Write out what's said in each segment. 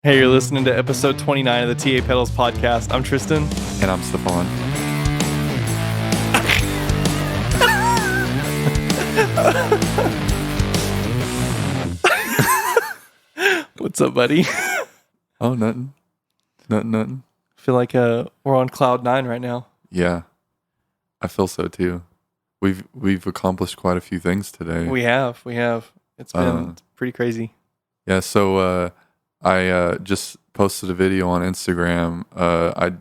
Hey, you're listening to episode 29 of the TA Pedals podcast. I'm Tristan. And I'm Stephon. What's up, buddy? Oh, nothing. Nothing. I feel like we're on cloud 9 right now. Yeah, I feel so too. We've accomplished quite a few things today. We have. It's been pretty crazy. Yeah, so I just posted a video on Instagram. I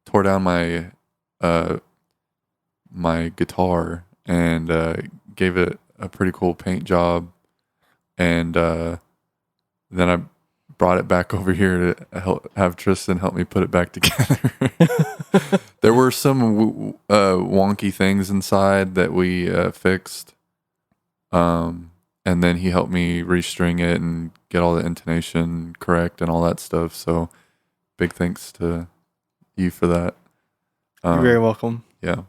tore down my my guitar and gave it a pretty cool paint job, and then I brought it back over here to have Tristan help me put it back together. There were some wonky things inside that we fixed, and then he helped me restring it and get all the intonation correct and all that stuff. So big thanks to you for that. You're very welcome. Yeah.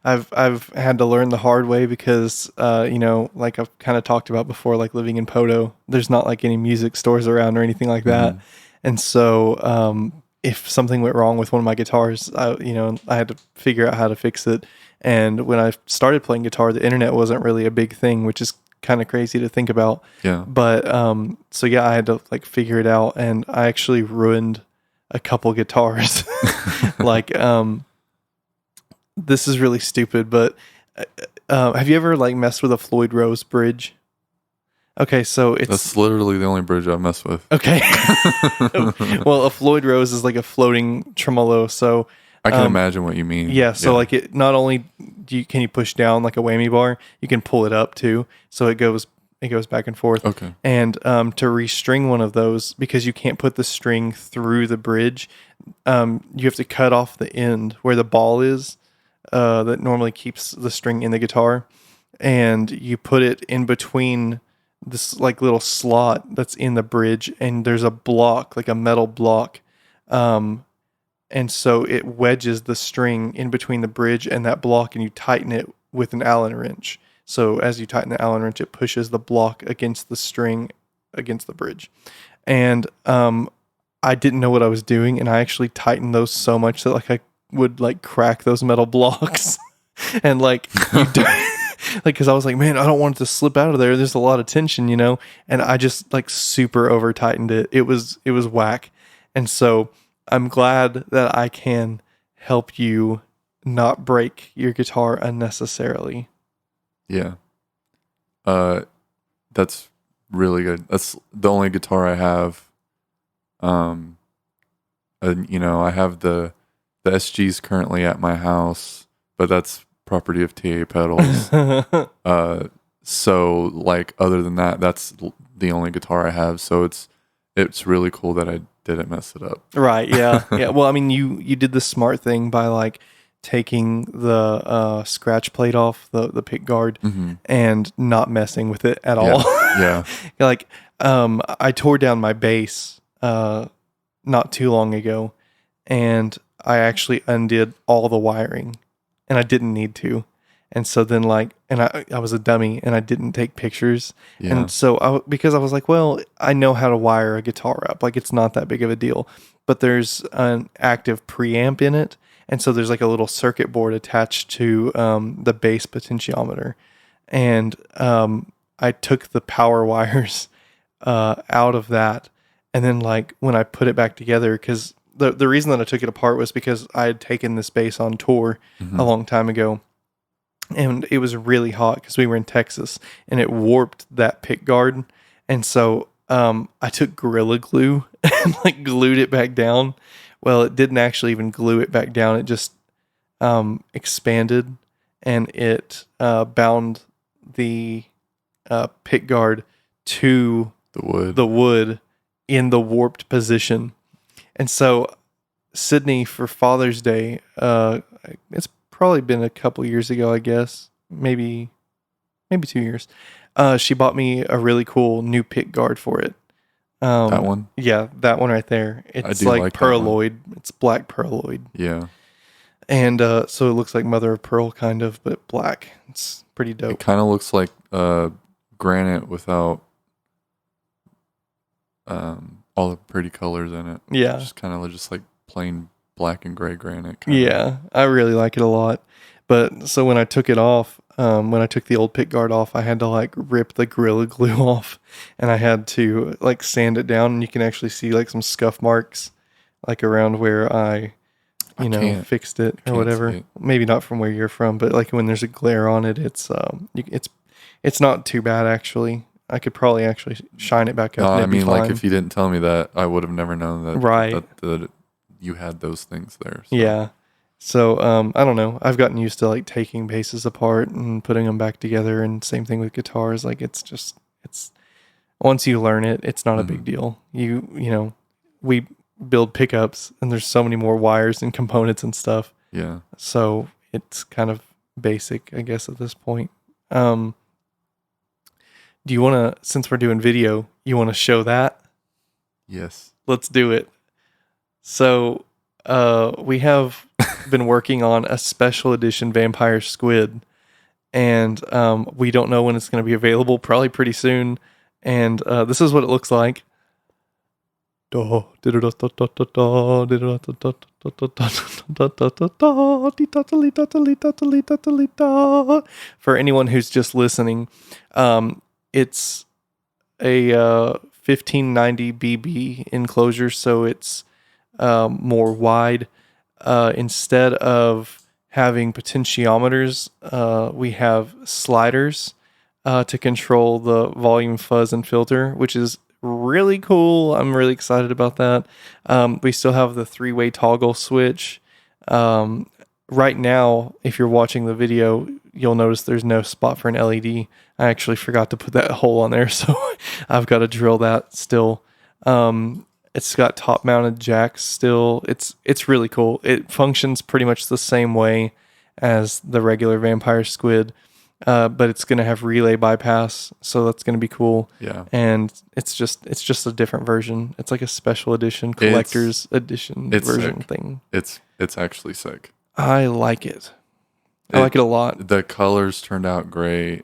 I've had to learn the hard way because, like I've kind of talked about before, like living in Poto, there's not like any music stores around or anything like that. Mm-hmm. And so if something went wrong with one of my guitars, I had to figure out how to fix it. And when I started playing guitar, the internet wasn't really a big thing, which is kind of crazy to think about. Yeah. But so yeah, I had to like figure it out, and I actually ruined a couple guitars. Like this is really stupid, but have you ever like messed with a Floyd Rose bridge? Okay, so That's literally the only bridge I've messed with. Okay. Well, a Floyd Rose is like a floating tremolo, so I can imagine what you mean. yeah, so like it not only can you push down like a whammy bar, you can pull it up too, so it goes back and forth. Okay. And to restring one of those, because you can't put the string through the bridge, you have to cut off the end where the ball is that normally keeps the string in the guitar, and you put it in between this like little slot that's in the bridge, and there's a block, like a metal block, and so it wedges the string in between the bridge and that block, and you tighten it with an Allen wrench. So as you tighten the Allen wrench, it pushes the block against the string against the bridge. And I didn't know what I was doing, and I actually tightened those so much that like I would like crack those metal blocks. And like like, because I was like, man, I don't want it to slip out of there. There's a lot of tension, and I just like super over tightened it. It was whack. And so I'm glad that I can help you not break your guitar unnecessarily. Yeah. That's really good. That's the only guitar I have. And, I have the SGs currently at my house, but that's property of TA Pedals. So like other than that, that's the only guitar I have. So it's really cool that I didn't mess it up. Right. Yeah. Yeah. Well, I mean, you did the smart thing by like taking the scratch plate off the pick guard and not messing with it at all. Yeah. Like I tore down my bass not too long ago, and I actually undid all the wiring, and I didn't need to. And so then I was a dummy and I didn't take pictures. Yeah. And so because I was like, well, I know how to wire a guitar up. Like it's not that big of a deal, but there's an active preamp in it. And so there's like a little circuit board attached to the bass potentiometer. And I took the power wires out of that. And then like when I put it back together, because the reason that I took it apart was because I had taken this bass on tour a long time ago. And it was really hot because we were in Texas, and it warped that pick guard. And so I took Gorilla Glue and like glued it back down. Well, it didn't actually even glue it back down. It just expanded, and it bound the pick guard to the wood in the warped position. And so Sydney, for Father's Day, it's probably been a couple years ago, I guess, maybe 2 years. She bought me a really cool new pick guard for it. That one? Yeah, that one right there. It's like pearloid. It's black pearloid. Yeah. And so it looks like mother of pearl kind of, but black. It's pretty dope. It kind of looks like granite without all the pretty colors in it. Yeah. Just kind of just like plain black and gray granite. Kinda. Yeah, I really like it a lot. But so when I took it off, when I took the old pick guard off, I had to like rip the Gorilla Glue off, and I had to like sand it down, and you can actually see like some scuff marks, like around where I fixed it or whatever. Maybe not from where you're from, but like when there's a glare on it, it's not too bad actually. I could probably actually shine it back up. No, I mean, like if you didn't tell me that, I would have never known that. Right. That you had those things there. So. Yeah. So I don't know. I've gotten used to like taking bases apart and putting them back together, and same thing with guitars. Like it's once you learn it, it's not a big deal. We build pickups, and there's so many more wires and components and stuff. Yeah. So it's kind of basic, I guess, at this point. Do you want to, since we're doing video, you want to show that? Yes. Let's do it. So we have been working on a special edition vampire squid, and we don't know when it's going to be available, probably pretty soon. And this is what it looks like. For anyone who's just listening, it's a 1590 BB enclosure, so it's more wide. Instead of having potentiometers, we have sliders to control the volume, fuzz, and filter, which is really cool. I'm really excited about that. We still have the 3-way toggle switch. Right now, if you're watching the video, you'll notice there's no spot for an LED. I actually forgot to put that hole on there, so I've got to drill that still. It's got top mounted jacks still. It's really cool. It functions pretty much the same way as the regular vampire squid, but it's going to have relay bypass, so that's going to be cool. Yeah. And it's just a different version. It's like a special edition, collector's edition version sick. Thing. It's actually sick. I like it. I like it a lot. The colors turned out great.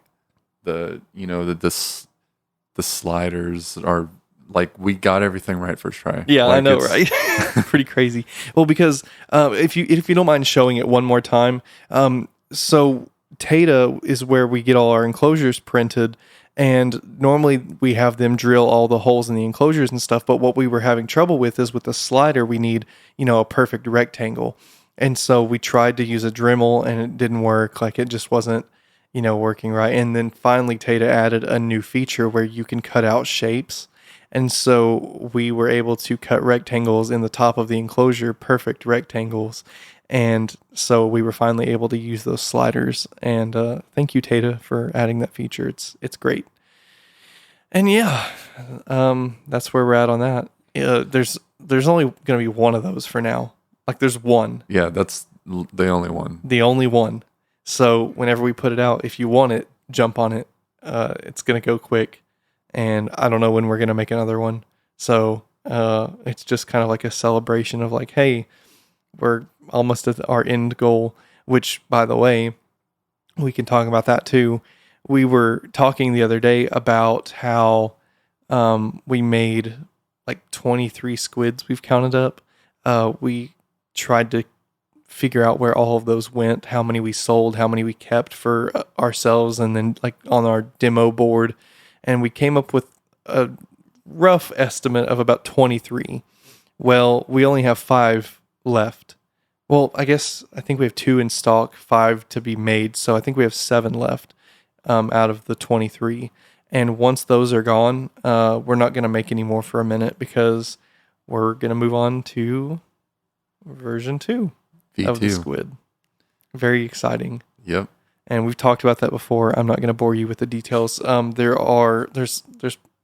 The sliders are like, we got everything right first try. Yeah, like, I know, right? Pretty crazy. Well, because if you don't mind showing it one more time, so Tata is where we get all our enclosures printed, and normally we have them drill all the holes in the enclosures and stuff. But what we were having trouble with is with the slider, we need a perfect rectangle. And so we tried to use a Dremel, and it didn't work. Like, it just wasn't, working right. And then finally Tata added a new feature where you can cut out shapes. And so we were able to cut rectangles in the top of the enclosure, perfect rectangles. And so we were finally able to use those sliders. And thank you, Tata, for adding that feature. It's great. And yeah, that's where we're at on that. There's only going to be one of those for now. Like, there's one. Yeah, that's the only one. The only one. So whenever we put it out, if you want it, jump on it. It's going to go quick. And I don't know when we're going to make another one. So it's just kind of like a celebration of like, hey, we're almost at our end goal, which, by the way, we can talk about that too. We were talking the other day about how we made like 23 squids we've counted up. We tried to figure out where all of those went, how many we sold, how many we kept for ourselves, and then like on our demo board. And we came up with a rough estimate of about 23. Well, we only have 5 left. Well, I think we have 2 in stock, 5 to be made. So I think we have 7 left out of the 23. And once those are gone, we're not going to make any more for a minute, because we're going to move on to version 2 V2 of the squid. Very exciting. Yep. And we've talked about that before. I'm not going to bore you with the details. There's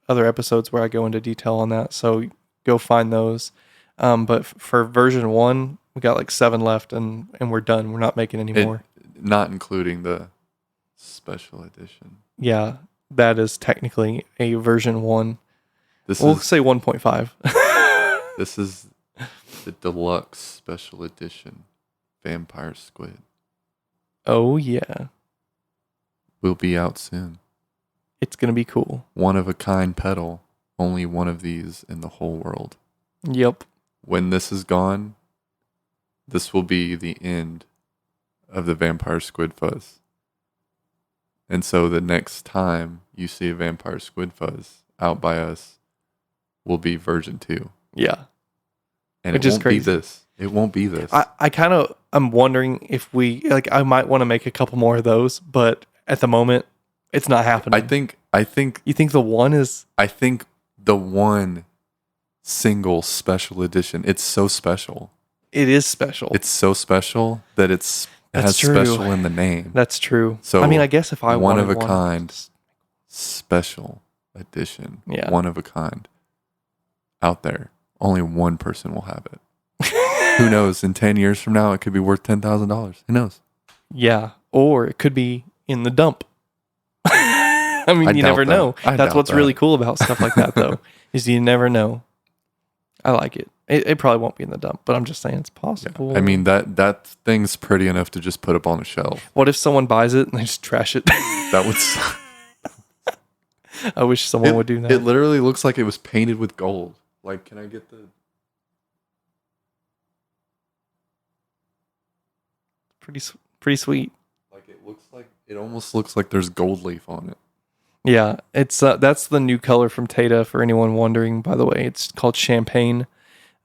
other episodes where I go into detail on that, so go find those. But for version 1, we got like 7 left, and we're done. We're not making any more. Not including the special edition. Yeah, that is technically a version 1. We'll say 1.5. This is the deluxe special edition vampire squid. Oh, yeah. Will be out soon. It's going to be cool. One of a kind pedal. only one of these in the whole world. Yep. When this is gone, this will be the end of the vampire squid fuzz. And so the next time you see a vampire squid fuzz out by us will be version 2. Yeah. And Which it is won't crazy. be this. It won't be this. I'm wondering if I might want to make a couple more of those, but at the moment, it's not happening. I think You think the one is... I think the one single special edition, it's so special. It is special. It's so special that it That's has true. special in the name. That's true. So I mean, I guess if I one wanted of a kind, special edition, Yeah. one of a kind out there, only one person will have it. Who knows? In 10 years from now, it could be worth $10,000. Who knows? Yeah. Or it could be in the dump. I mean, I you doubt never that. know. I That's doubt what's that. really cool about stuff like that, though, is you never know. I like it. It probably won't be in the dump, but I'm just saying it's possible. I mean, that thing's pretty enough to just put up on a shelf. What if someone buys it and they just trash it? That would suck. I wish someone would do that. It literally looks like it was painted with gold. Like, can I get the... Pretty sweet. Like, it almost looks like there's gold leaf on it. Yeah, it's that's the new color from Tata. For anyone wondering, by the way, it's called champagne.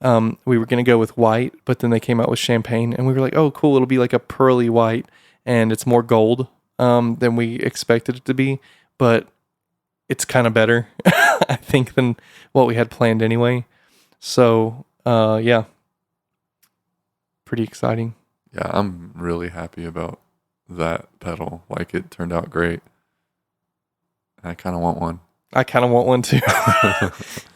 We were gonna go with white, but then they came out with champagne, and we were like, "Oh, cool! It'll be like a pearly white, and it's more gold than we expected it to be." But it's kind of better, I think, than what we had planned anyway. So, yeah, pretty exciting. Yeah, I'm really happy about that pedal. Like, it turned out great. I kind of want one. I kind of want one too.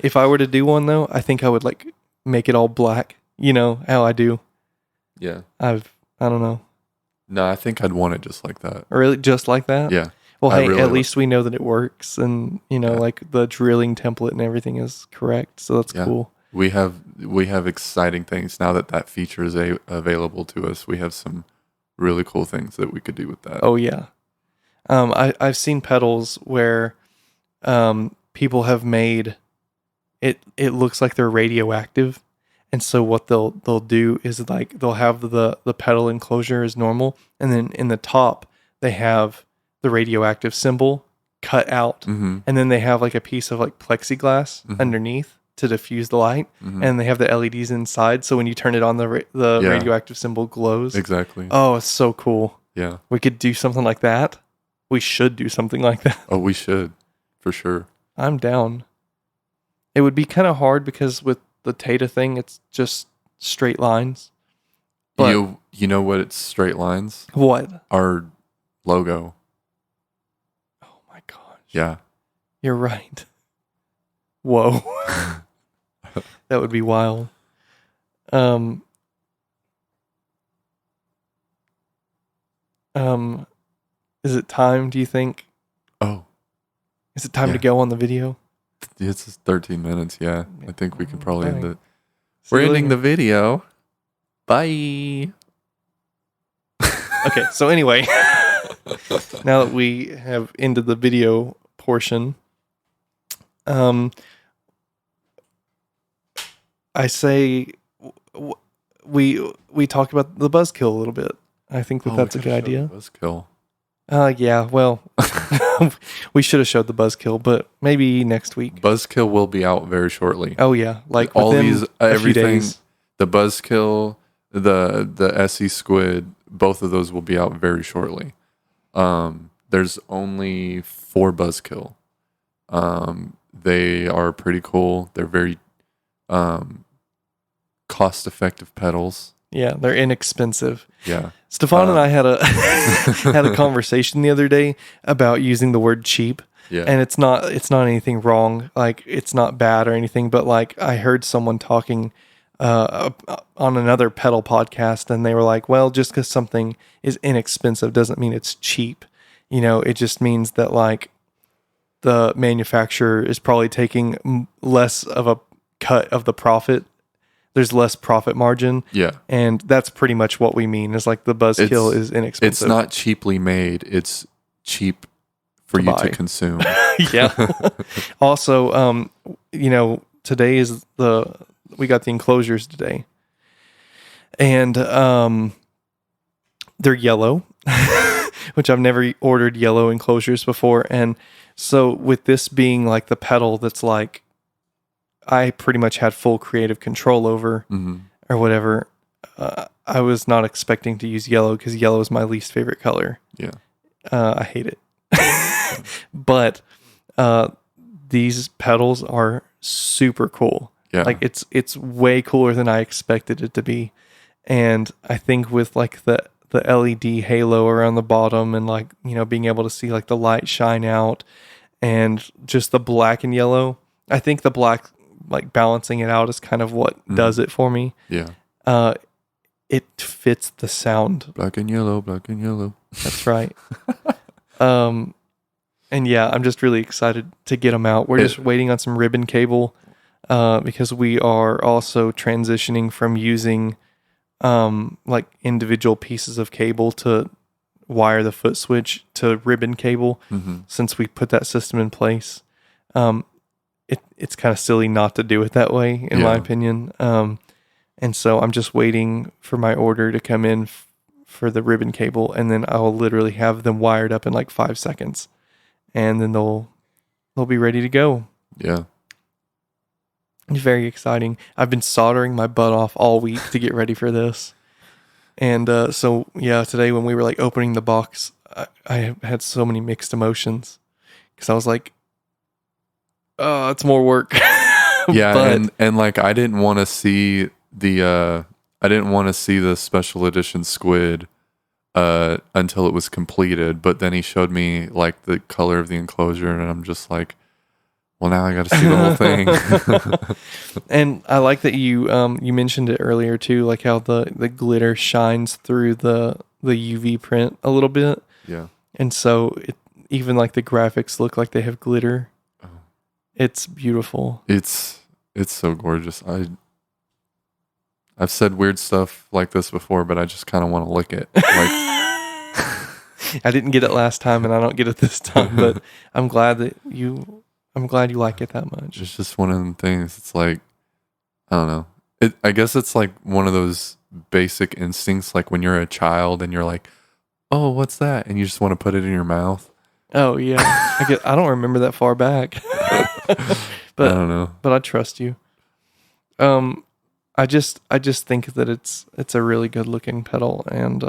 If I were to do one though, I think I would like make it all black. You know how I do. Yeah. I don't know. No, I think I'd want it just like that. Really, just like that? Yeah. Well, I hey, really at would. least we know that it works, and you know, Yeah. like the drilling template and everything is correct. So that's Yeah. cool. We have exciting things now that feature is available to us. We have some really cool things that we could do with that. Oh yeah. I've seen pedals where people have made it looks like they're radioactive, and so what they'll do is like they'll have the pedal enclosure as normal, and then in the top they have the radioactive symbol cut out, Mm-hmm. and then they have like a piece of like plexiglass Mhm. underneath to diffuse the light, Mm-hmm. and they have the LEDs inside, so when you turn it on, the Yeah. radioactive symbol glows. Exactly. Oh, it's so cool. Yeah. We could do something like that. We should do something like that. Oh, we should. For sure. I'm down. It would be kind of hard because with the Tata thing, it's just straight lines. But You know what? It's straight lines. what? Our logo. Oh my gosh. Yeah. You're right. Whoa. That would be wild. Is it time, do you think? Oh, Is it time Yeah. to go on the video? it's just 13 minutes. Yeah. I think we can probably end Dang. it. See We're you ending later. the video. Bye. Okay, so anyway, now that we have ended the video portion, I say we talk about the buzzkill a little bit. I think that that's a good idea. Buzzkill. Yeah, well, we should have showed the buzzkill, but maybe next week. Buzzkill will be out very shortly. Oh yeah, like all within these a few everything. days. The Buzzkill, the SE Squid, both of those will be out very shortly. There's only 4 Buzzkill. They are pretty cool. They're very cost-effective pedals. Yeah, they're inexpensive. Yeah. Stephon and I had a had a conversation the other day about using the word cheap. Yeah. And it's not anything wrong. Like, it's not bad or anything, but like I heard someone talking on another pedal podcast, and they were like, well, just because something is inexpensive doesn't mean it's cheap. You know, it just means that like the manufacturer is probably taking less of a cut of the profit. There's less profit margin. Yeah. And that's pretty much what we mean, is like the buzzkill is inexpensive. It's not cheaply made. It's cheap for to you buy. to consume. Yeah. Also, today is we got the enclosures today, and they're yellow, which I've never ordered yellow enclosures before. And so with this being like the pedal that's like I pretty much had full creative control over or whatever, I was not expecting to use yellow because yellow is my least favorite color. Yeah. I hate it. But these pedals are super cool. Yeah. Like it's way cooler than I expected it to be. And I think with like the LED halo around the bottom and like, being able to see like the light shine out and just the black and yellow, I think the black, like balancing it out is kind of what does it for me. Yeah. It fits the sound. Black and yellow, black and yellow. That's right. And yeah, I'm just really excited to get them out. We're just waiting on some ribbon cable because we are also transitioning from using like individual pieces of cable to wire the foot switch to ribbon cable since we put that system in place. It's kind of silly not to do it that way, in my opinion. And so I'm just waiting for my order to come in for the ribbon cable, and then I'll literally have them wired up in like 5 seconds. And then they'll be ready to go. Yeah. It's very exciting. I've been soldering my butt off all week to get ready for this. And so, yeah, today when we were like opening the box, I had so many mixed emotions because I was like, oh, it's more work. Yeah. But, and like, I didn't want to see the special edition squid until it was completed, but then he showed me like the color of the enclosure, and I'm just like, well, now I got to see the whole thing. And I like that you mentioned it earlier too, like how the glitter shines through the UV print a little bit. Yeah. And so even like the graphics look like they have glitter. Oh. It's beautiful. It's so gorgeous. I've said weird stuff like this before, but I just kind of want to lick it. Like, I didn't get it last time, and I don't get it this time. But I'm glad you like it that much. It's just one of them things. It's like, I don't know. I guess it's like one of those basic instincts, like when you're a child and you're like, "Oh, what's that?" and you just want to put it in your mouth. Oh yeah, I don't remember that far back. But I don't know. But I trust you. I just think that it's a really good looking pedal, and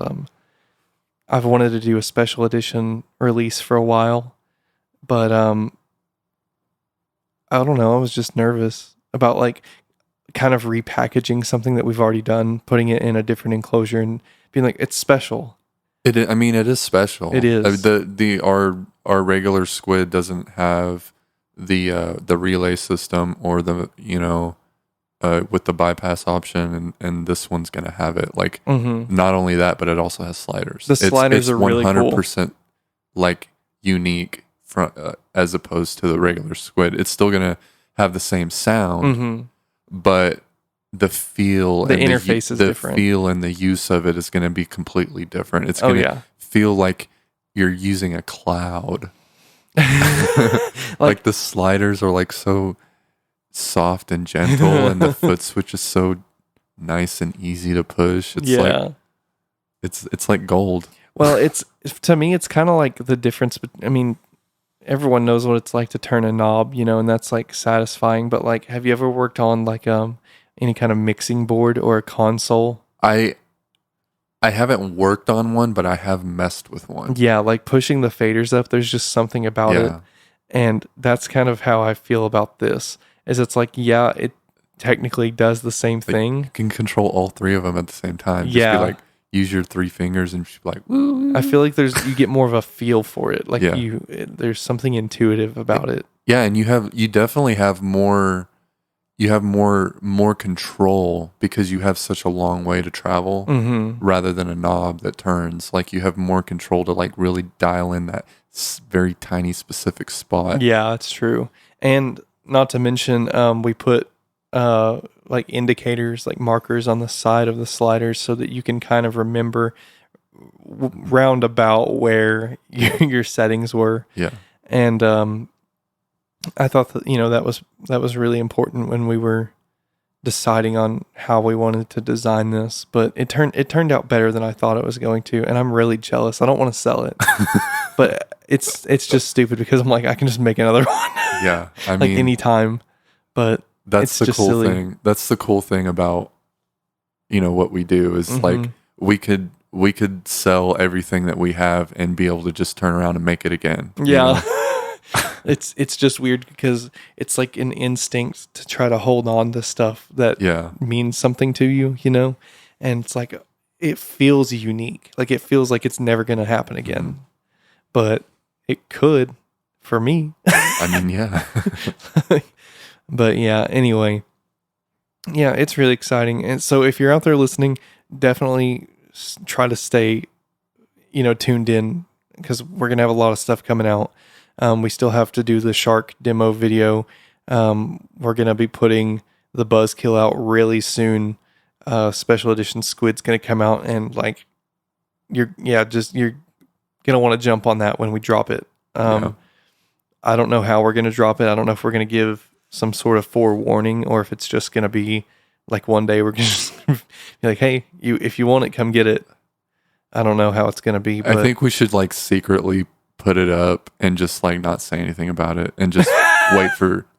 I've wanted to do a special edition release for a while, but I don't know. I was just nervous about like kind of repackaging something that we've already done, putting it in a different enclosure, and being like, it's special. It is special. It is. Our regular squid doesn't have the relay system or the with the bypass option, and this one's gonna have it. Like not only that, but it also has sliders. The sliders are really cool. 100% like unique from as opposed to the regular squid. It's still gonna have the same sound, but the feel, the and interface is different. The feel and the use of it is gonna be completely different. It's gonna feel like you're using a cloud. like the sliders are like so soft and gentle, and the foot switch is so nice and easy to push. It's like it's like gold. Well, to me it's kind of like the difference. I mean, everyone knows what it's like to turn a knob, and that's like satisfying. But like, have you ever worked on like any kind of mixing board or a console? I haven't worked on one, but I have messed with one. Yeah, like pushing the faders up. There's just something about it, and that's kind of how I feel about this. Is it's like, yeah, it technically does the same thing. You can control all three of them at the same time. Just be like, use your 3 fingers and just be like, woo. I feel like you get more of a feel for it. Like there's something intuitive about it. Yeah, and you definitely have more. You have more control because you have such a long way to travel rather than a knob that turns. Like you have more control to like really dial in that very tiny specific spot. Yeah, it's true. And not to mention, we put like indicators, like markers on the side of the sliders so that you can kind of remember roundabout where your settings were. Yeah. And I thought that, that was really important when we were deciding on how we wanted to design this, but it turned out better than I thought it was going to, and I'm really jealous. I don't want to sell it, but it's just stupid because I'm like, I can just make another one. Yeah, I like mean, anytime. But that's the cool silly. thing. That's the cool thing about what we do is like we could sell everything that we have and be able to just turn around and make it again. Yeah. It's just weird because it's like an instinct to try to hold on to stuff that means something to you, and it's like it feels unique. Like it feels like it's never going to happen again, but it could for me. I mean, yeah. But yeah, anyway, yeah, it's really exciting. And so if you're out there listening, definitely try to stay, tuned in because we're going to have a lot of stuff coming out. We still have to do the shark demo video. We're going to be putting the buzzkill out really soon. Special edition squid's going to come out, and like you're going to want to jump on that when we drop it. I don't know how we're going to drop it. I don't know if we're going to give some sort of forewarning or if it's just going to be like one day we're going to be like, hey, if you want it, come get it. I don't know how it's going to be. But I think we should like secretly put it up and just like not say anything about it and just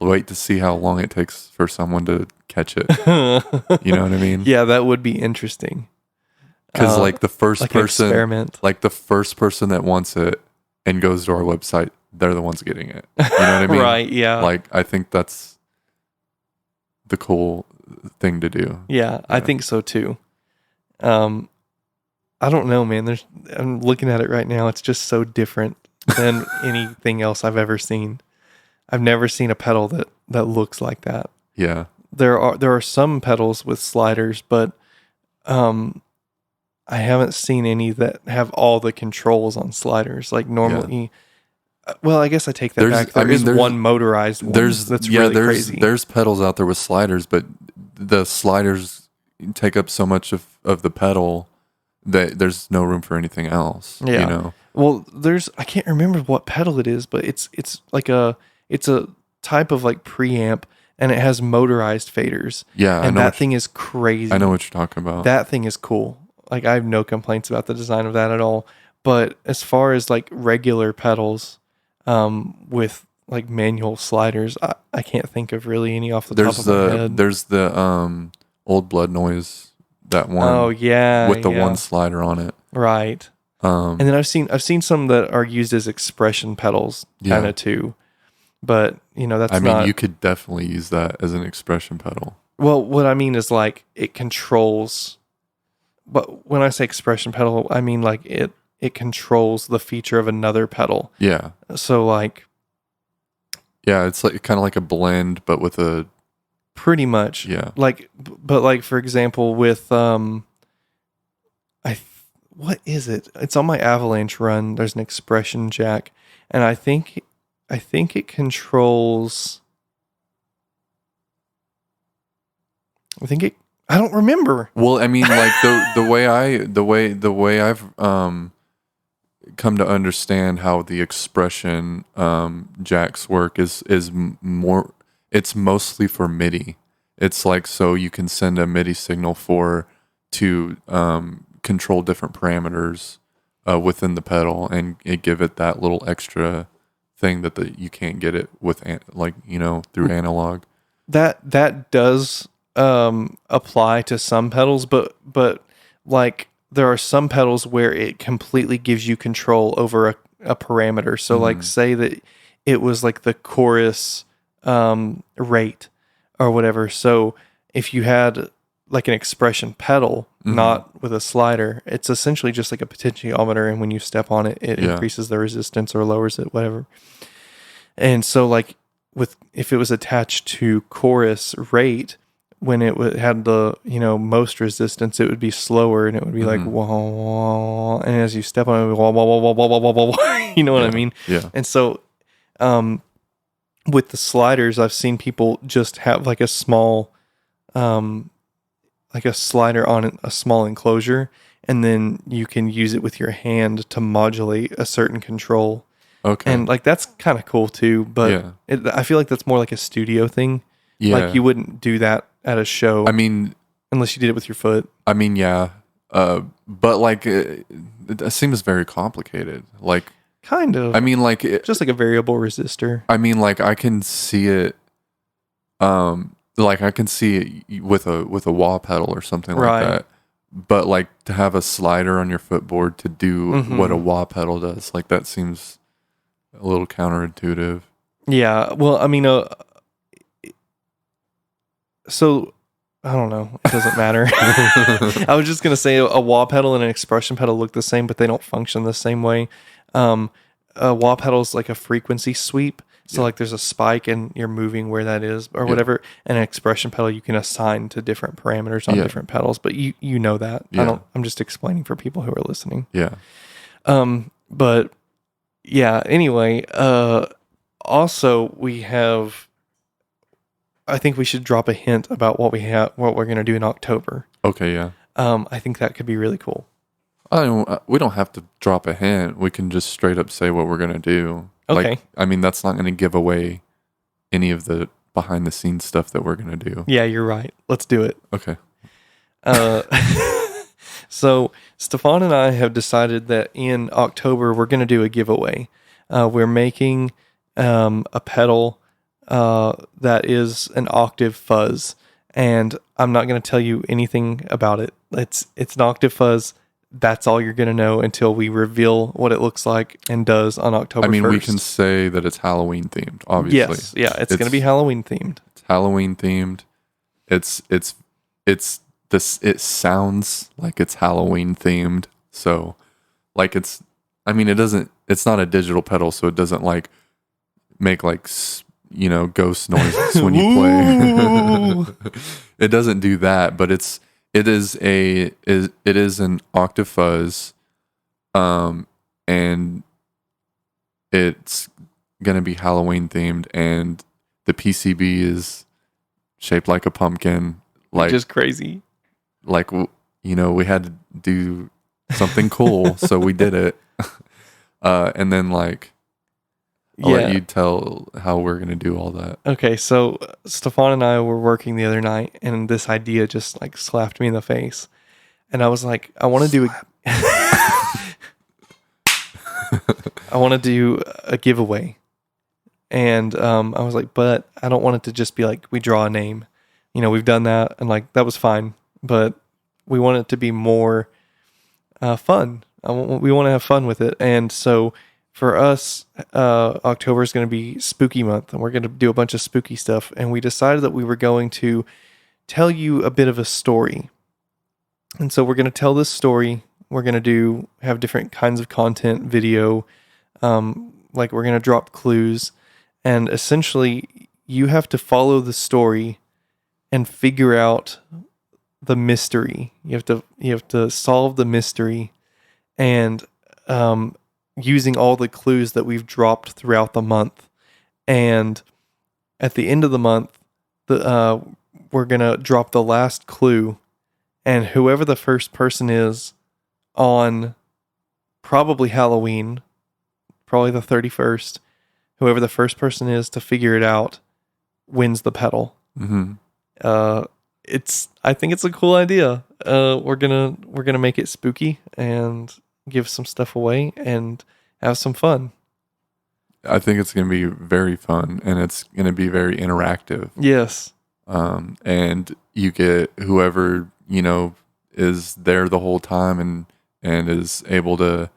wait to see how long it takes for someone to catch it. You know what I mean? Yeah, that would be interesting. Because like the first like person, experiment. like the first person that wants it and goes to our website, they're the ones getting it. You know what I mean? Right, yeah. Like I think that's the cool thing to do. Yeah, I think so too. I don't know, man. I'm looking at it right now. It's just so different than anything else I've ever seen. I've never seen a pedal that looks like that. Yeah. There are some pedals with sliders, but I haven't seen any that have all the controls on sliders. Like normally, well, I guess I take that back. There's one motorized one. That's really crazy. There's pedals out there with sliders, but the sliders take up so much of the pedal that there's no room for anything else. Yeah. Well, I can't remember what pedal it is, but it's like it's a type of like preamp, and it has motorized faders. Yeah, and that thing is crazy. I know what you're talking about. That thing is cool. Like I have no complaints about the design of that at all. But as far as like regular pedals, with like manual sliders, I can't think of really any off the top of my head. There's the Old Blood Noise, that one. Oh yeah, with the one slider on it. Right. And then I've seen some that are used as expression pedals, kind of too. But that's. I mean, you could definitely use that as an expression pedal. Well, what I mean is like it controls. But when I say expression pedal, I mean like it controls the feature of another pedal. Yeah. So like. Yeah, it's like kind of like a blend, but with a. Pretty much. Yeah. Like, but like for example, with what is it? It's on my Avalanche run. There's an expression jack, and I think it controls. I don't remember. Well, I mean, like the way I've come to understand how the expression jacks work is more. It's mostly for MIDI. It's like so you can send a MIDI signal to control different parameters within the pedal and give it that little extra thing that you can't get it with through analog. That does apply to some pedals, but like there are some pedals where it completely gives you control over a parameter. So like say that it was like the chorus rate or whatever. So if you had like an expression pedal, not with a slider, it's essentially just like a potentiometer, and when you step on it, it increases the resistance or lowers it, whatever. And so like if it was attached to chorus rate, when it had the most resistance, it would be slower, and it would be like wah, wah, and as you step on it, wah, wah, wah, wah, wah, wah, wah, wah, you know what I mean? Yeah. And so with the sliders, I've seen people just have like a small like a slider on a small enclosure, and then you can use it with your hand to modulate a certain control. Okay. And like that's kind of cool too, but Yeah. I feel like that's more like a studio thing. Yeah. Like you wouldn't do that at a show I mean, unless you did it with your foot. yeah. But like it seems very complicated. Like, Kind of. I mean, like Just like a variable resistor. I mean, like I can see it. Like I can see it with a wah pedal or something like Right. that. But like to have a slider on your footboard to do what a wah pedal does, like that seems a little counterintuitive. Yeah. Well, I mean, so I don't know. It doesn't matter. I was just gonna say a wah pedal and an expression pedal look the same, but they don't function the same way. A wah pedal is like a frequency sweep. So like there's a spike and you're moving where that is or whatever. And an expression pedal you can assign to different parameters on different pedals. But you know that. Yeah. I'm just explaining for people who are listening. Yeah. But yeah, anyway, also we have, I think we should drop a hint about what we're going to do in October. Okay. Yeah. I think that could be really cool. We don't have to drop a hint. We can just straight up say what we're gonna do. Okay. Like, I mean, that's not going to give away any of the behind the scenes stuff that we're going to do. Yeah, you're right. Let's do it. Okay. So Stephon and I have decided that in October we're going to do a giveaway. We're making a pedal that is an octave fuzz, and I'm not going to tell you anything about it. It's an octave fuzz. That's all you're going to know until we reveal what it looks like and does on October 1st. I mean, we can say that it's Halloween themed, obviously. Yes, yeah, it's going to be Halloween themed. It's Halloween themed. It sounds like it's Halloween themed. So, like it's not a digital pedal, so it doesn't like make like, ghost noises when you play. It doesn't do that, but it is an octave fuzz, and it's gonna be Halloween themed, and the PCB is shaped like a pumpkin, like just crazy. Like we had to do something cool, so we did it, and then like I'll let you tell how we're gonna do all that. Okay, so Stephon and I were working the other night, and this idea just like slapped me in the face, and I was like, I want to do a giveaway, and I was like, but I don't want it to just be like we draw a name. We've done that, and like that was fine, but we want it to be more fun. We want to have fun with it, and so. For us, October is going to be spooky month, and we're going to do a bunch of spooky stuff. And we decided that we were going to tell you a bit of a story. And so we're going to tell this story. We're going to have different kinds of content, video, like we're going to drop clues. And essentially, you have to follow the story and figure out the mystery. You have to solve the mystery, and using all the clues that we've dropped throughout the month. And at the end of the month, we're going to drop the last clue. And whoever the first person is on probably Halloween, probably the 31st, whoever the first person is to figure it out wins the pedal. Mm-hmm. I think it's a cool idea. We're gonna make it spooky and give some stuff away and have some fun. I think it's going to be very fun, and it's going to be very interactive. Yes. And you get whoever, is there the whole time and is able to,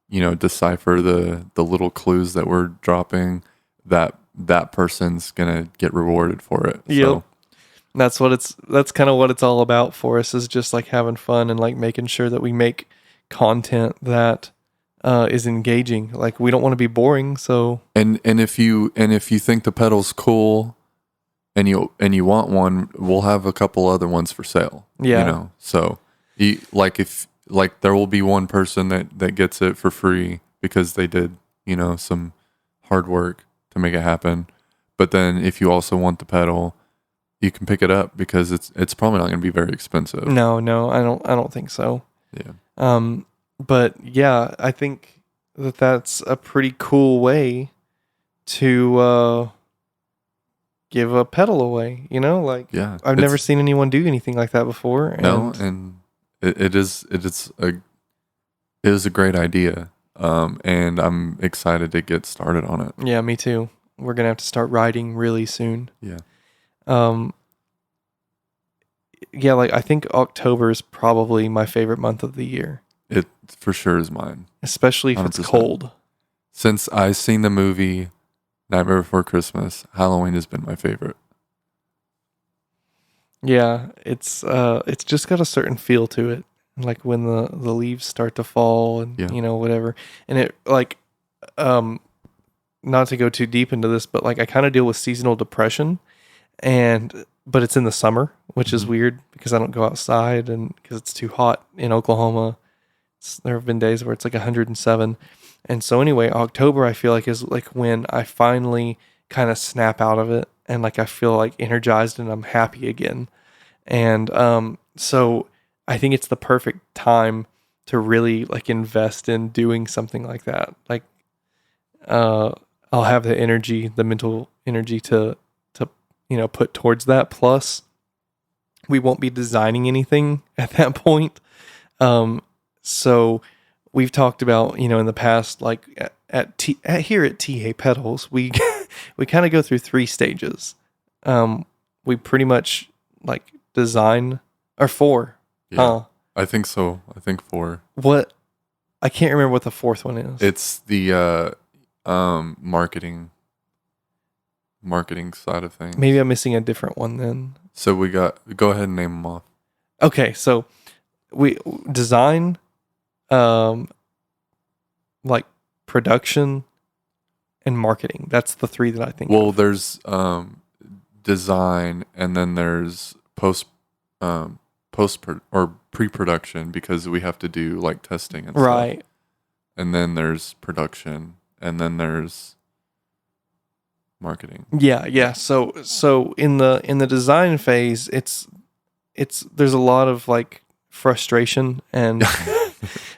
decipher the little clues that we're dropping, that person's going to get rewarded for it. Yep. So. That's kind of what it's all about for us, is just like having fun and like making sure that we make content that is engaging. Like we don't want to be boring. So and if you think the pedal's cool and you want one, we'll have a couple other ones for sale. Yeah. So if there will be one person that gets it for free because they did some hard work to make it happen. But then if you also want the pedal, you can pick it up because it's probably not going to be very expensive. No, I don't think so. Yeah. But yeah, I think that that's a pretty cool way to give a pedal away. You know, like Yeah, I've never seen anyone do anything like that before. no, And and it is a great idea. And I'm excited to get started on it. yeah, me too. We're gonna have to start riding really soon. Yeah. Um, yeah, like I think October is probably my favorite month of the year, It for sure is mine. especially if it's 100%. cold. Since I seen the movie Nightmare Before Christmas, Halloween has been my favorite. Yeah, it's just got a certain feel to it. Like when the leaves start to fall and Yeah. you know whatever. And it like um not to go too deep into this, but like I kind of deal with seasonal depression and but it's in the summer, which is Mhm. weird because I don't go outside and because it's too hot in Oklahoma. There have been days where it's like 107. And so anyway, October I feel like is like when I finally kind of snap out of it and like I feel like energized and I'm happy again. And so I think it's the perfect time to really like invest in doing something like that. Like uh I'll have the energy, the mental energy to put towards that. Plus we won't be designing anything at that point. So we've talked about, in the past, like here at TA Pedals, we we kind of go through 3 stages. We pretty much like design or 4. Yeah. Huh? I think so. I think 4. What? I can't remember what the 4th one is. It's the marketing side of things. Maybe I'm missing a different one then. So go ahead and name them off. Okay, so we design, like production and marketing. That's the 3 that I think. Well, of. there's design, and then there's post or pre-production, because we have to do like testing and right. stuff. And then there's production, and then there's marketing. Yeah. So in the design phase, it's there's a lot of like frustration and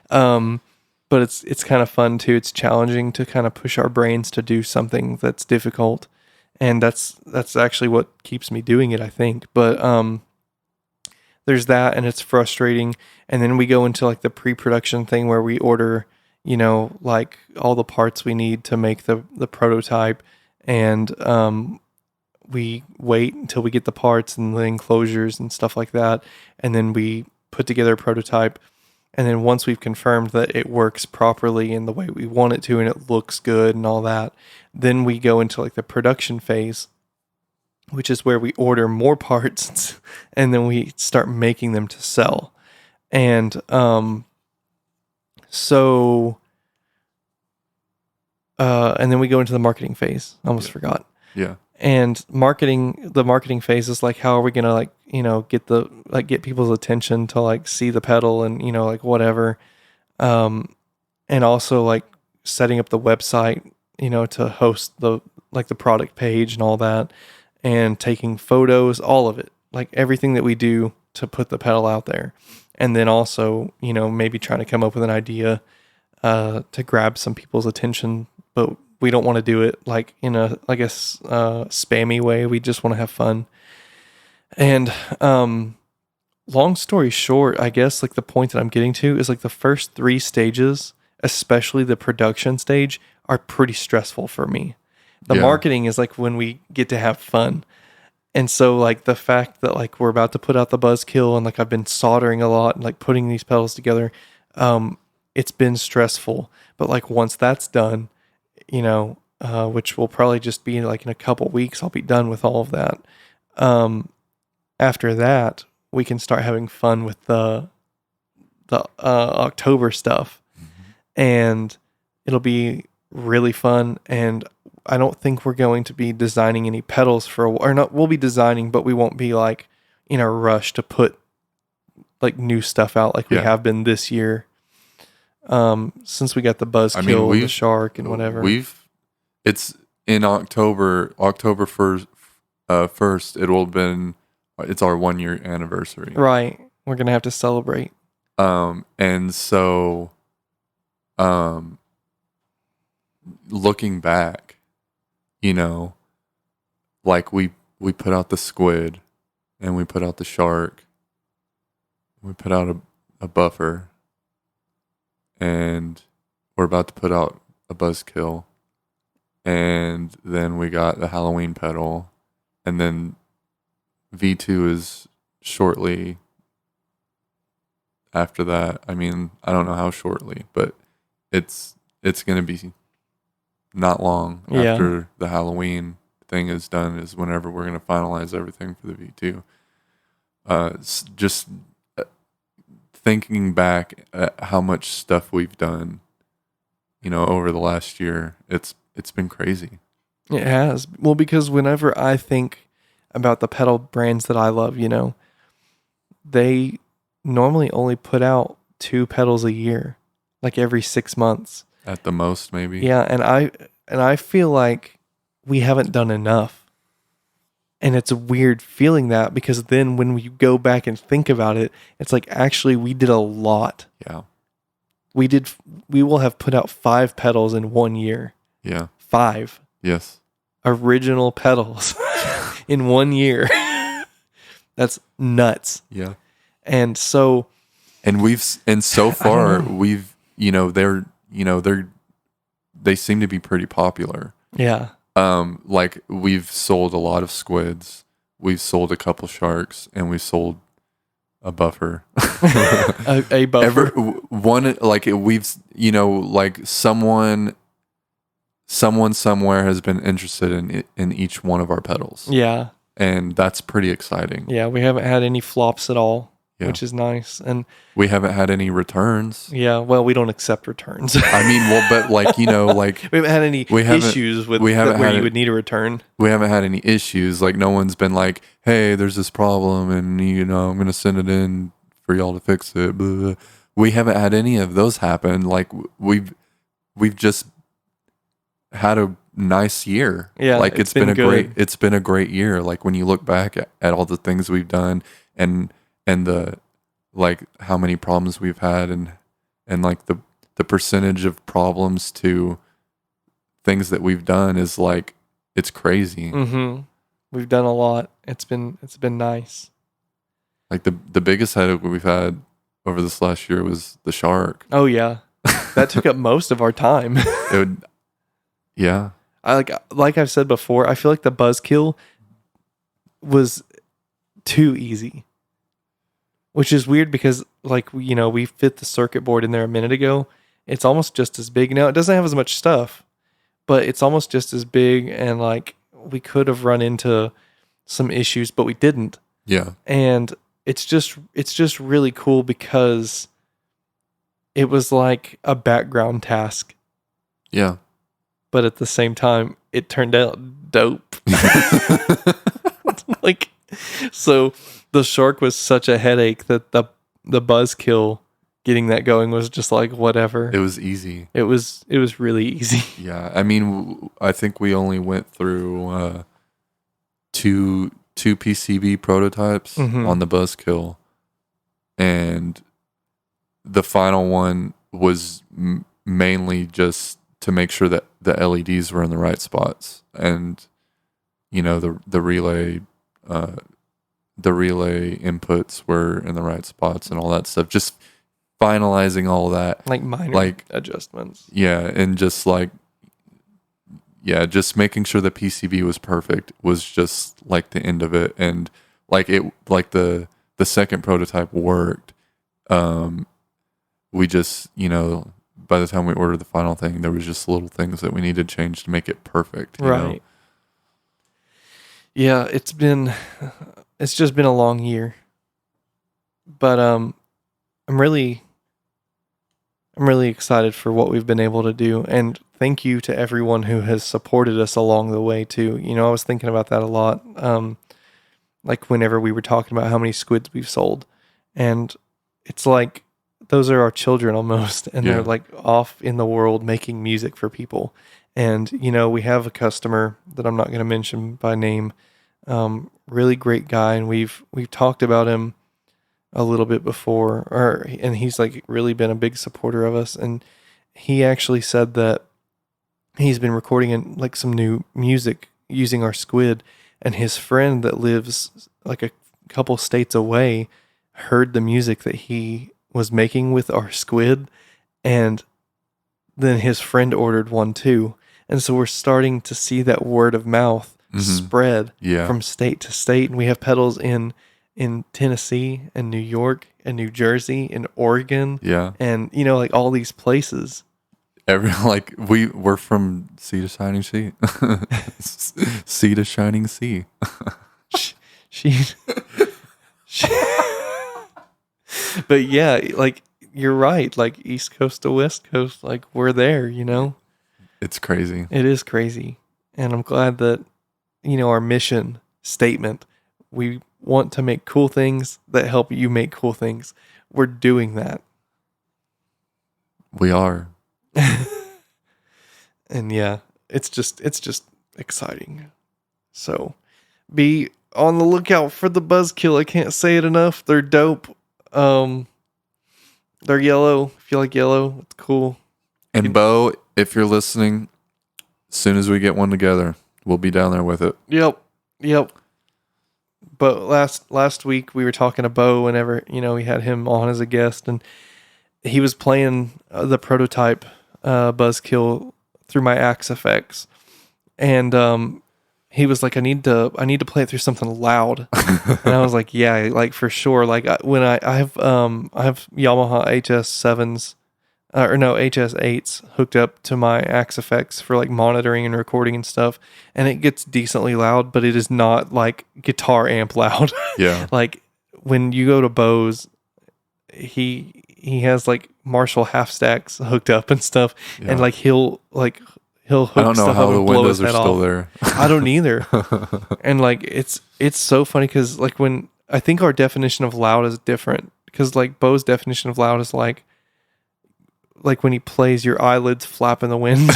but it's kind of fun too. It's challenging to kind of push our brains to do something that's difficult. And that's actually what keeps me doing it, I think. But there's that, and it's frustrating. And then we go into like the pre-production thing where we order, like all the parts we need to make the prototype, and we wait until we get the parts and the enclosures and stuff like that, and then we put together a prototype. And then once we've confirmed that it works properly in the way we want it to and it looks good and all that, then we go into like the production phase, which is where we order more parts and then we start making them to sell. And and then we go into the marketing phase. I almost forgot. Yeah. And the marketing phase is like, how are we gonna get people's attention to like see the pedal and like whatever, and also like setting up the website, to host the product page and all that, and taking photos, all of it, like everything that we do to put the pedal out there, and then also maybe trying to come up with an idea to grab some people's attention, but we don't want to do it like in a, I guess, spammy way. We just want to have fun. And long story short, I guess like the point that I'm getting to is like the first 3 stages, especially the production stage, are pretty stressful for me. The marketing is like when we get to have fun. And so like the fact that like we're about to put out the buzzkill and like I've been soldering a lot and like putting these pedals together, it's been stressful. But like once that's done, which will probably just be like in a couple weeks, I'll be done with all of that. After that, we can start having fun with the October stuff, and it'll be really fun. And I don't think we're going to be designing any pedals for a while. Or not, we'll be designing, but we won't be like in a rush to put like new stuff out like we have been this year. Since we got the buzzkill, and the shark, and whatever. It's in October 1st. It will have been. It's our 1-year anniversary. Right. We're gonna have to celebrate. And so, looking back, you know, like we put out the squid and we put out the shark, we put out a buffer, and we're about to put out a buzzkill, and then we got the Halloween pedal, and then V2 is shortly after that. I mean, I don't know how shortly, but it's going to be not long after the Halloween thing is done is whenever we're going to finalize everything for the V2. Just thinking back at how much stuff we've done, you know, over the last year, it's been crazy. It has. Well, because whenever I think about the pedal brands that I love, you know, they normally only put out 2 pedals a year, like every 6 months. At the most, maybe. Yeah, and I feel like we haven't done enough. And it's a weird feeling that, because then when we go back and think about it, it's like actually we did a lot. Yeah. We will have put out 5 pedals in 1 year. Yeah. 5 Yes. original pedals in 1 year. That's nuts. Yeah. And so so far we've, they seem to be pretty popular. Yeah. Like we've sold a lot of squids, we've sold a couple sharks, and we sold a buffer. a buffer. One, like we've, like someone somewhere has been interested in each one of our pedals. Yeah. And that's pretty exciting. Yeah, we haven't had any flops at all, which is nice. And we haven't had any returns. Yeah, well, we don't accept returns. I mean, well, but like, like we haven't had any issues with where you would need a return. We haven't had any issues. Like no one's been like, hey, there's this problem and, I'm going to send it in for y'all to fix it. Blah, blah. We haven't had any of those happen. Like we've just had a nice year. Yeah, like it's been a great year. Like when you look back at all the things we've done and the like how many problems we've had and like the percentage of problems to things that we've done is like it's crazy. Mm-hmm. We've done a lot. It's been nice. Like the biggest headache we've had over this last year was the shark. Oh yeah, that took up most of our time. Yeah. Like I've said before, I feel like the buzzkill was too easy, which is weird because like, we fit the circuit board in there a minute ago. It's almost just as big. Now it doesn't have as much stuff, but it's almost just as big. And like we could have run into some issues, but we didn't. Yeah. And it's just really cool because it was like a background task. Yeah. But at the same time, it turned out dope. Like, so the shark was such a headache that the buzzkill, getting that going was just like whatever. It was easy. It was really easy. Yeah, I mean, I think we only went through two PCB prototypes on the buzzkill, and the final one was mainly just to make sure that the LEDs were in the right spots, and the relay inputs were in the right spots and all that stuff. Just finalizing all that, like minor adjustments. Yeah, and just just making sure the PCB was perfect was just like the end of it, and the second prototype worked. We just by the time we ordered the final thing, there was just little things that we needed to change to make it perfect. You know? Yeah, it's just been a long year, but I'm really excited for what we've been able to do, and thank you to everyone who has supported us along the way too. I was thinking about that a lot. Like whenever we were talking about how many squids we've sold, and it's like those are our children almost, and they're like off in the world making music for people. And we have a customer that I'm not going to mention by name, really great guy, and we've talked about him a little bit before, and he's like really been a big supporter of us. And he actually said that he's been recording in like some new music using our squid, and his friend that lives like a couple states away heard the music that he was making with our squid, and then his friend ordered one too. And so we're starting to see that word of mouth spread from state to state. And we have pedals in Tennessee and New York and New Jersey and Oregon. Yeah. And, you know, like all these places. We're from sea to shining sea. Sea to shining sea. she But yeah, like you're right. Like East Coast to West Coast, like we're there, you know? It's crazy. It is crazy. And I'm glad that, you know, our mission statement, we want to make cool things that help you make cool things. We're doing that. We are. And yeah, it's just exciting. So be on the lookout for the Buzzkill. I can't say it enough. They're dope. They're yellow. If you like yellow, it's cool. And Bo, if you're listening, as soon as we get one together, we'll be down there with it. Yep. But last week we were talking to Bo whenever, you know, we had him on as a guest, and he was playing the prototype Buzzkill through my Axe FX, and he was like, I need to play it through something loud. And I was like, yeah, like for sure. Like when I have Yamaha HS7s HS8s hooked up to my Axe FX for like monitoring and recording and stuff, and it gets decently loud, but it is not like guitar amp loud. Yeah. Like when you go to Bose, he has like Marshall half stacks hooked up and stuff, and like he'll hook I don't know stuff how up the and blow windows his are head still off. there. I don't either. And like it's so funny because like when I think our definition of loud is different, because like Bo's definition of loud is like when he plays, your eyelids flap in the wind.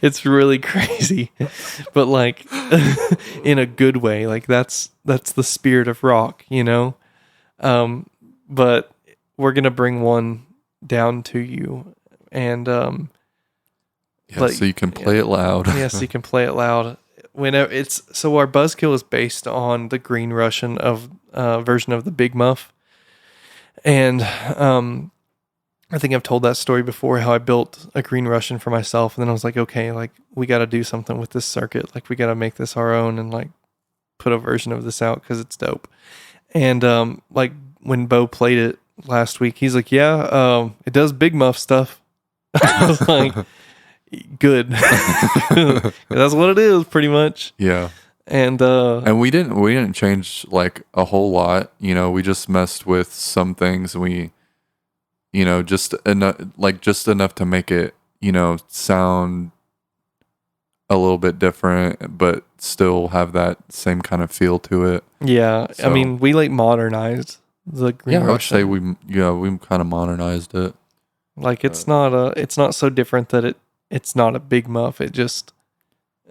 It's really crazy, but like in a good way. Like that's the spirit of rock, you know. But we're gonna bring one down to you, and so you can play it loud. Yeah, so you can play it loud. Whenever so our Buzzkill is based on the Green Russian version of the Big Muff. And I think I've told that story before, how I built a Green Russian for myself, and then I was like, okay, like we got to do something with this circuit. Like we got to make this our own and like put a version of this out because it's dope. And like when Bo played it last week, he's like, yeah, it does Big Muff stuff. I was like, good. That's what it is, pretty much. Yeah. And we didn't change like a whole lot, you know. We just messed with some things. We, you know, just enough to make it, you know, sound a little bit different, but still have that same kind of feel to it. Yeah, So, I mean, we like modernized the Green Russian. I would say we kind of modernized it. Like it's not so different that it's not a Big Muff. It just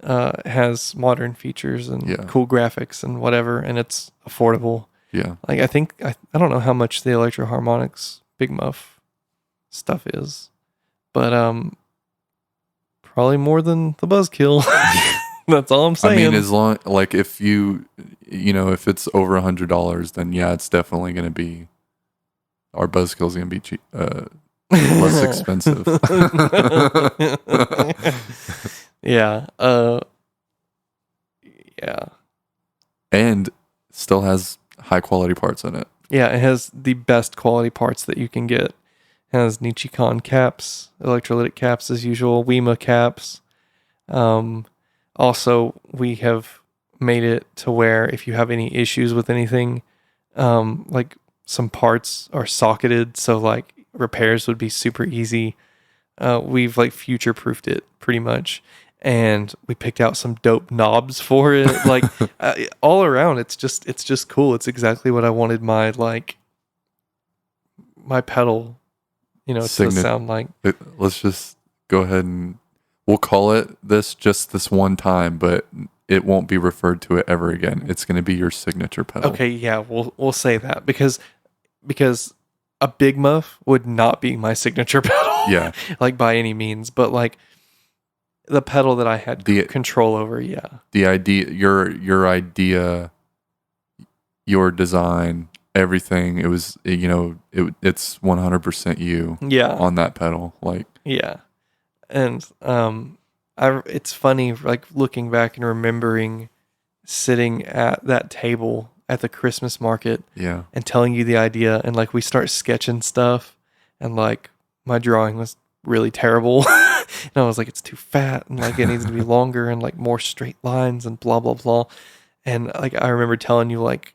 has modern features and cool graphics and whatever, and it's affordable. Yeah. Like I think I don't know how much the Electro Harmonics Big Muff stuff is, but probably more than the Buzzkill. That's all I'm saying. I mean, as long like if you know, if it's over $100, then yeah, it's definitely going to be, our Buzzkill's going to be cheap, less expensive. Yeah. Yeah. And still has high quality parts in it. Yeah, it has the best quality parts that you can get. It has Nichicon caps, electrolytic caps as usual, WEMA caps. Also, we have made it to where if you have any issues with anything, like some parts are socketed, so like repairs would be super easy. We've like future-proofed it pretty much. And we picked out some dope knobs for it. Like all around, it's just cool. It's exactly what I wanted my pedal, you know, to sound like. Let's just go ahead and we'll call it this one time, but it won't be referred to it ever again. It's going to be your signature pedal. Okay, yeah, we'll say that because a Big Muff would not be my signature pedal. Yeah. like by any means, but like the pedal that I had control over. Yeah. The idea, your idea, your design, everything. It was, it's 100% you. Yeah. On that pedal, like. Yeah. And it's funny, like looking back and remembering sitting at that table at the Christmas market, yeah, and telling you the idea, and like we start sketching stuff, and like my drawing was really terrible, and I was like, it's too fat, and like it needs to be longer, and like more straight lines, and blah blah blah, and like I remember telling you like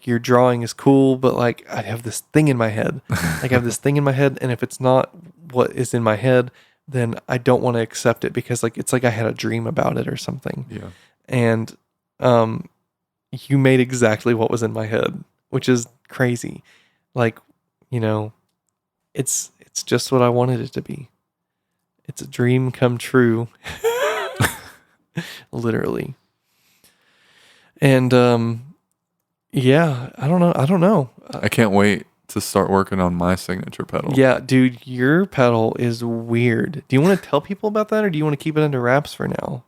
your drawing is cool, but like I have this thing in my head, and if it's not what is in my head, then I don't want to accept it, because like it's like I had a dream about it or something. Yeah. And you made exactly what was in my head, which is crazy. Like, it's just what I wanted it to be. It's a dream come true. Literally. And yeah, I don't know. I can't wait to start working on my signature pedal. Yeah, dude, your pedal is weird. Do you want to tell people about that, or do you want to keep it under wraps for now?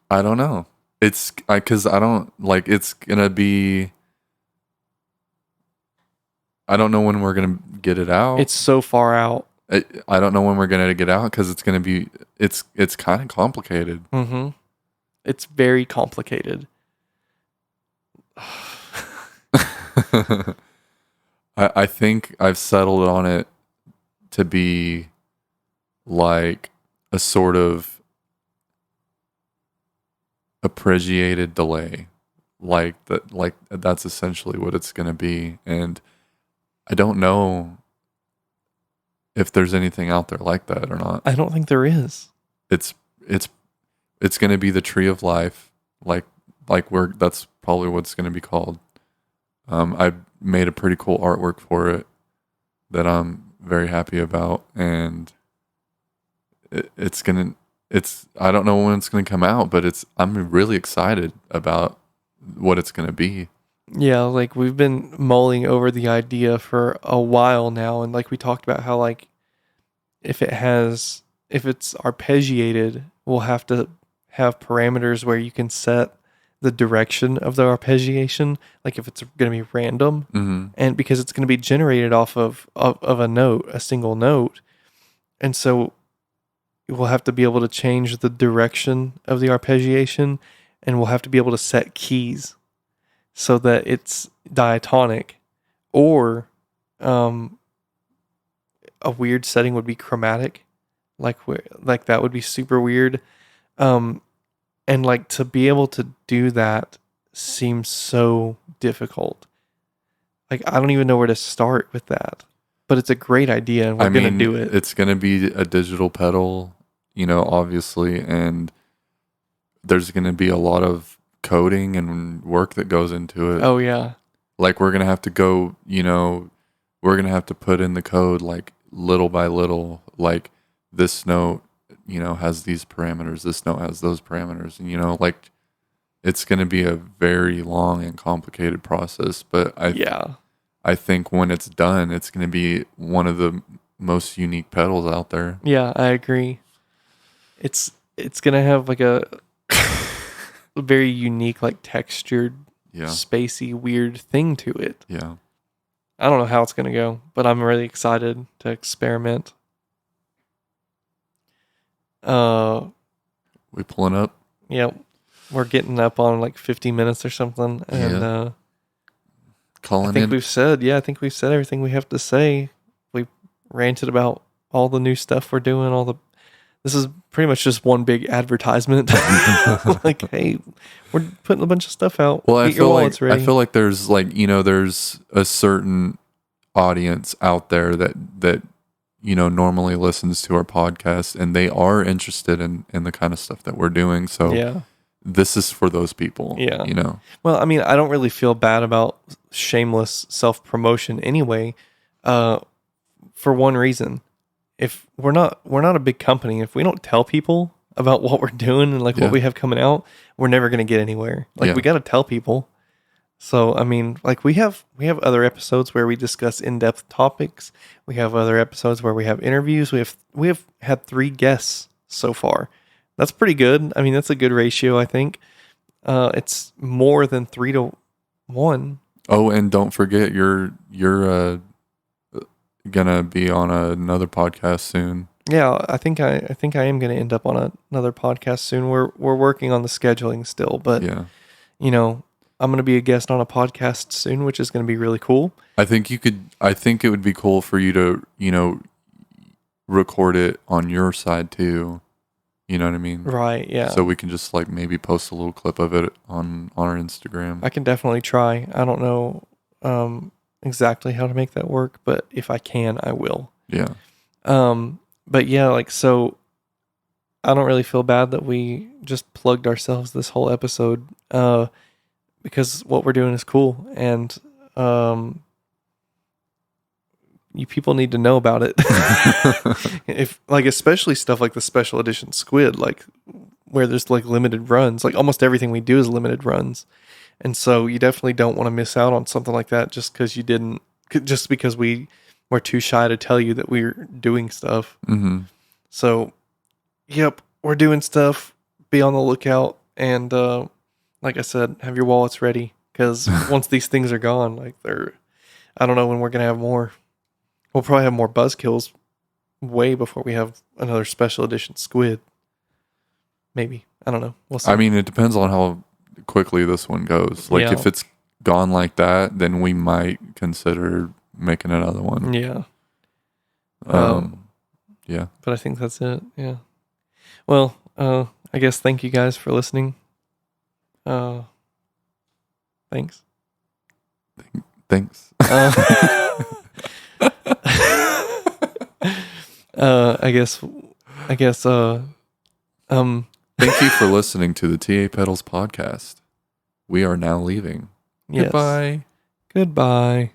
I don't know. It's because I don't like. It's gonna be. I don't know when we're gonna get it out. It's so far out. I don't know when we're gonna get out, because it's gonna be. It's kind of complicated. Mm-hmm. It's very complicated. I think I've settled on it to be like a sort of appreciated delay, like that. Like that's essentially what it's going to be, and I don't know if there's anything out there like that or not. I don't think there is. It's going to be the tree of life, like that's probably what it's going to be called. I made a pretty cool artwork for it that I'm very happy about, and I don't know when it's gonna come out, but I'm really excited about what it's gonna be. Yeah, like we've been mulling over the idea for a while now, and like we talked about how like if it's arpeggiated, we'll have to have parameters where you can set the direction of the arpeggiation, like if it's going to be random, mm-hmm. and because it's going to be generated off of a note, a single note, and so we'll have to be able to change the direction of the arpeggiation, and we'll have to be able to set keys so that it's diatonic, or a weird setting would be chromatic, like that would be super weird. And like to be able to do that seems so difficult. Like I don't even know where to start with that. But it's a great idea, and we're going to do it. It's going to be a digital pedal, obviously, and there's going to be a lot of coding and work that goes into it. Oh yeah. Like we're going to have to go, we're going to have to put in the code like little by little, like this note has these parameters, this note has those parameters, and like it's going to be a very long and complicated process, but I think when it's done, it's going to be one of the most unique pedals out there. Yeah, I agree. It's going to have like a very unique, like textured, spacey, weird thing to it. Yeah. I don't know how it's going to go, but I'm really excited to experiment. We pulling up? Yeah, we're getting up on like 50 minutes or something, and calling I think in. we've said everything we have to say. We ranted about all the new stuff we're doing. This is pretty much just one big advertisement. Like, hey, we're putting a bunch of stuff out. Well, I feel like there's there's a certain audience out there that normally listens to our podcast, and they are interested in the kind of stuff that we're doing. So this is for those people. Yeah. Well, I mean, I don't really feel bad about shameless self-promotion anyway, for one reason. If we're not a big company, if we don't tell people about what we're doing and like what we have coming out, we're never going to get anywhere. Like we got to tell people. So I mean, like we have other episodes where we discuss in-depth topics. We have other episodes where we have interviews. We have had 3 guests so far. That's pretty good. I mean, that's a good ratio, I think. It's more than 3 to 1. Oh, and don't forget you're gonna be on another podcast soon. Yeah, I think I am going to end up on another podcast soon. We're working on the scheduling still, but Yeah. you know, I'm going to be a guest on a podcast soon, which is going to be really cool. I think it would be cool for you to, record it on your side too. You know what I mean? Right, yeah. So we can just like maybe post a little clip of it on our Instagram. I can definitely try. I don't know exactly how to make that work, but if I can, I will. Yeah. But yeah, like, so I don't really feel bad that we just plugged ourselves this whole episode, because what we're doing is cool, and you people need to know about it. If like, especially stuff like the special edition squid, like where there's like limited runs, like almost everything we do is limited runs. And so you definitely don't want to miss out on something like that just because we were too shy to tell you that we're doing stuff. Mm-hmm. So, yep, we're doing stuff. Be on the lookout. And like I said, have your wallets ready, because once these things are gone, like I don't know when we're going to have more. We'll probably have more buzzkills way before we have another special edition squid. Maybe. I don't know. We'll see. I mean, it depends on how quickly this one goes. Like, Yeah. if it's gone like that, then we might consider making another one. Yeah. Yeah. But I think that's it. Yeah. Well, I guess thank you guys for listening. Thanks. Thanks. I guess, Thank you for listening to the TA Pedals podcast. We are now leaving. yes. Goodbye. Goodbye.